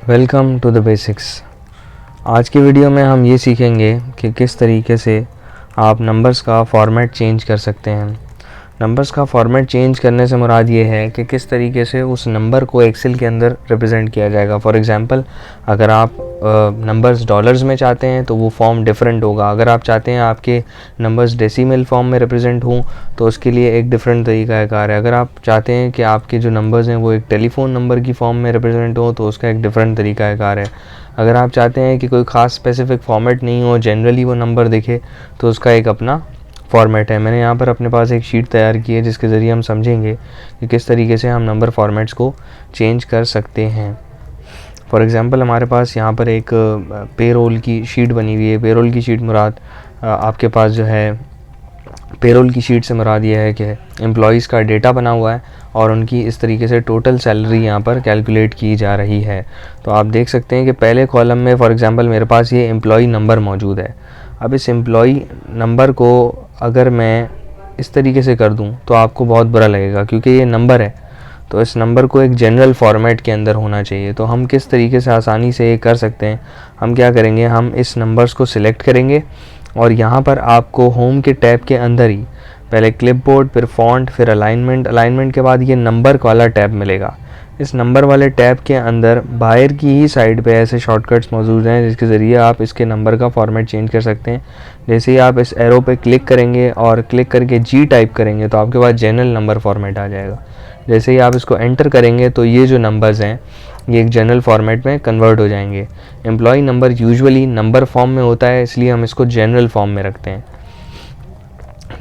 Welcome to the basics. आज की video में हम ये सीखेंगे कि किस तरीके से आप नंबर्स का फॉर्मेट चेंज कर सकते हैं। नंबर्स का फॉर्मेट चेंज करने से मुराद ये है कि किस तरीके से उस नंबर को एक्सेल के अंदर रिप्रेजेंट किया जाएगा। फॉर एग्जांपल, अगर आप नंबर्स डॉलर्स में चाहते हैं तो वो फॉर्म डिफरेंट होगा। अगर आप चाहते हैं आपके नंबर्स डेसिमल फॉर्म में रिप्रेजेंट हों तो उसके लिए एक डिफरेंट तरीका कार है। अगर आप चाहते हैं कि आपके जो नंबर्स हैं वो एक टेलीफोन नंबर की फॉर्म में रिप्रेजेंट हो तो उसका एक डिफरेंट तरीका कार है। अगर आप चाहते हैं कि कोई ख़ास स्पेसिफिक फॉर्मेट नहीं हो, जनरली वो नंबर दिखे, तो उसका एक अपना फॉर्मेट है। मैंने यहाँ पर अपने पास एक शीट तैयार की है जिसके ज़रिए हम समझेंगे कि किस तरीके से हम नंबर फॉर्मेट्स को चेंज कर सकते हैं। फॉर एग्ज़ाम्पल, हमारे पास यहाँ पर एक पेरोल की शीट बनी हुई है। पेरोल की शीट मुराद आपके पास जो है, पेरोल की शीट से मुराद ये है कि एम्प्लॉयज़ का डेटा बना हुआ है और उनकी इस तरीके से टोटल सैलरी यहाँ पर कैलकुलेट की जा रही है। तो आप देख सकते हैं कि पहले कॉलम में फॉर एग्ज़ाम्पल मेरे पास ये एम्प्लॉय नंबर मौजूद है। अब इस एम्प्लॉय नंबर को अगर मैं इस तरीके से कर दूं तो आपको बहुत बुरा लगेगा, क्योंकि ये नंबर है तो इस नंबर को एक जनरल फॉर्मेट के अंदर होना चाहिए। तो हम किस तरीके से आसानी से ये कर सकते हैं, हम क्या करेंगे, हम इस नंबर्स को सिलेक्ट करेंगे और यहाँ पर आपको होम के टैब के अंदर ही पहले क्लिपबोर्ड, फिर फॉन्ट, फिर अलाइनमेंट के बाद ये नंबर वाला टैब मिलेगा। इस नंबर वाले टैब के अंदर बाहर की ही साइड पे ऐसे शॉर्टकट्स मौजूद हैं जिसके ज़रिए आप इसके नंबर का फॉर्मेट चेंज कर सकते हैं। जैसे ही आप इस एरो पे क्लिक करेंगे और क्लिक करके जी टाइप करेंगे तो आपके पास जनरल नंबर फॉर्मेट आ जाएगा। जैसे ही आप इसको एंटर करेंगे तो ये जो नंबर्स हैं ये एक जनरल फॉर्मेट में कन्वर्ट हो जाएंगे। Employ number usually number form में होता है, इसलिए हम इसको जनरल फॉर्म में रखते हैं।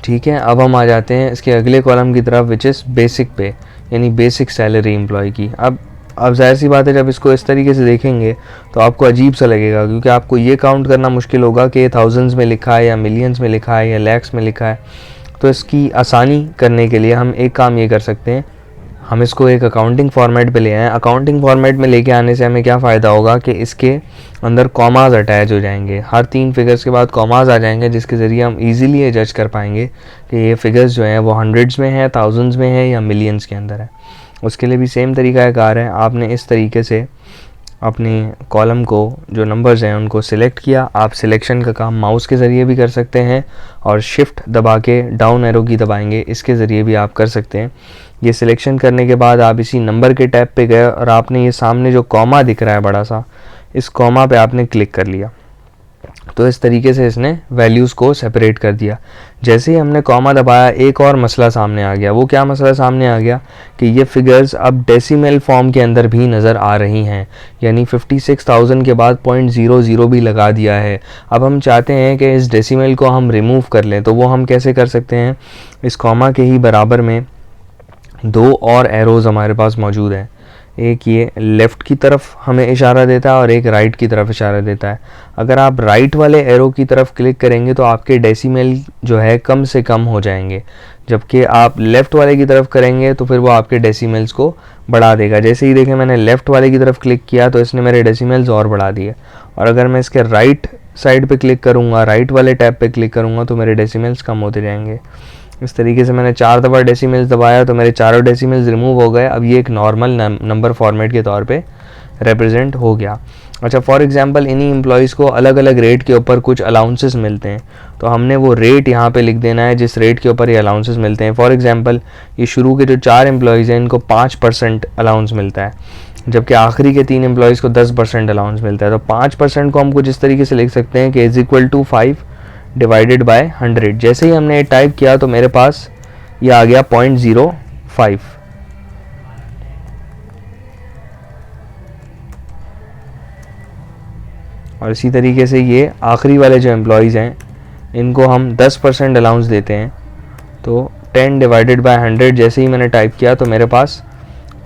ठीक है, अब हम आ जाते हैं इसके अगले कॉलम की तरफ, विच इज़ बेसिक पे, यानी बेसिक सैलरी एम्प्लॉय की। अब जाहिर सी बात है, जब इसको इस तरीके से देखेंगे तो आपको अजीब सा लगेगा, क्योंकि आपको ये काउंट करना मुश्किल होगा कि थाउजेंड्स में लिखा है या मिलियंस में लिखा है या लैक्स में लिखा है। तो इसकी आसानी करने के लिए हम एक काम ये कर सकते हैं, हम इसको एक अकाउंटिंग फॉर्मेट पे ले आएँ। अकाउंटिंग फॉर्मेट में लेके आने से हमें क्या फ़ायदा होगा कि इसके अंदर कॉमाज अटैच हो जाएंगे। हर 3 फिगर्स के बाद कॉमाज आ जाएंगे, जिसके ज़रिए हम इजीली ये जज कर पाएंगे कि ये फिगर्स जो हैं वो हंड्रेड्स में है, थाउजेंड्स में है या मिलियंस के अंदर है। उसके लिए भी सेम तरीका कार है। आपने इस तरीके से अपने कॉलम को, जो नंबर्स हैं उनको सिलेक्ट किया। आप सिलेक्शन का काम माउस के ज़रिए भी कर सकते हैं और शिफ्ट दबा के डाउन एरो की दबाएंगे, इसके ज़रिए भी आप कर सकते हैं। ये सिलेक्शन करने के बाद आप इसी नंबर के टैब पे गए और आपने ये सामने जो कॉमा दिख रहा है बड़ा सा, इस कॉमा पे आपने क्लिक कर लिया तो इस तरीके से इसने वैल्यूज़ को सेपरेट कर दिया। जैसे ही हमने कॉमा दबाया एक और मसला सामने आ गया। वो क्या मसला सामने आ गया कि ये फिगर्स अब डेसिमल फॉर्म के अंदर भी नज़र आ रही हैं, यानी 56,000 के बाद 0.00 भी लगा दिया है। अब हम चाहते हैं कि इस डेसिमल को हम रिमूव कर लें, तो वो हम कैसे कर सकते हैं, इस कॉमा के ही बराबर में 2 और एरोज़ हमारे पास मौजूद हैं। एक ये लेफ़्ट की तरफ हमें इशारा देता है और एक राइट की तरफ इशारा देता है। अगर आप राइट वाले एरो की तरफ क्लिक करेंगे तो आपके डेसिमल जो है कम से कम हो जाएंगे, जबकि आप लेफ़्ट वाले की तरफ करेंगे तो फिर वो आपके डेसिमल्स को बढ़ा देगा। जैसे ही देखें मैंने लेफ़्ट वाले की तरफ क्लिक किया तो इसने मेरे डेसिमल्स और बढ़ा दिए, और अगर मैं इसके राइट साइड पे क्लिक करूँगा, राइट वाले टैब पे क्लिक करूँगा तो मेरे डेसिमल्स कम होते जाएंगे। इस तरीके से मैंने 4 दफ़ा डेसिमल्स दबाया तो मेरे चारों डेसिमल्स रिमूव हो गए। अब ये एक नॉर्मल नंबर फॉर्मेट के तौर पे रिप्रेजेंट हो गया। अच्छा, फॉर एग्जांपल इन्हीं एम्प्लॉयज़ को अलग अलग रेट के ऊपर कुछ अलाउंसेस मिलते हैं, तो हमने वो रेट यहाँ पे लिख देना है जिस रेट के ऊपर ये अलाउंसेस मिलते हैं। फॉर एग्जांपल ये शुरू के जो 4 एम्प्लॉयज़ हैं इनको 5% अलाउंस मिलता है, जबकि आखिरी के 3 एम्प्लॉयज़ को 10% अलाउंस मिलता है। तो 5% को हम कुछ इस तरीके से लिख सकते हैं कि = 5 डिवाइडेड बाय 100। जैसे ही हमने टाइप किया तो मेरे पास ये आ गया 0.05। और इसी तरीके से ये आखिरी वाले जो एम्प्लॉयज़ हैं इनको हम 10% अलाउंस देते हैं, तो 10 डिवाइडेड बाय 100 जैसे ही मैंने टाइप किया तो मेरे पास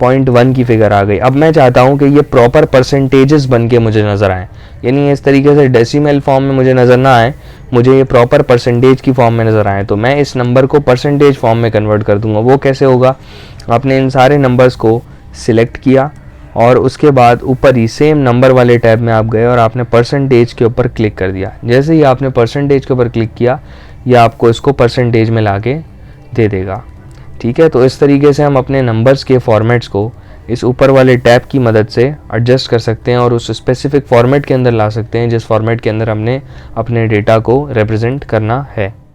0.1 की फिगर आ गई। अब मैं चाहता हूँ कि ये प्रॉपर परसेंटेजेस बन के मुझे नज़र आएँ, यानी इस तरीके से डेसिमल फॉर्म में मुझे नज़र ना आए, मुझे ये प्रॉपर परसेंटेज की फॉर्म में नज़र आए। तो मैं इस नंबर को परसेंटेज फॉर्म में कन्वर्ट कर दूंगा। वो कैसे होगा, आपने इन सारे नंबर्स को सिलेक्ट किया और उसके बाद ऊपर ही सेम नंबर वाले टैब में आप गए और आपने परसेंटेज के ऊपर क्लिक कर दिया। जैसे ही आपने परसेंटेज के ऊपर क्लिक किया, यह आपको इसको परसेंटेज में ला के दे देगा। ठीक है, तो इस तरीके से हम अपने नंबर्स के फॉर्मेट्स को इस ऊपर वाले टैब की मदद से एडजस्ट कर सकते हैं और उस स्पेसिफिक फॉर्मेट के अंदर ला सकते हैं जिस फॉर्मेट के अंदर हमने अपने डेटा को रिप्रेजेंट करना है।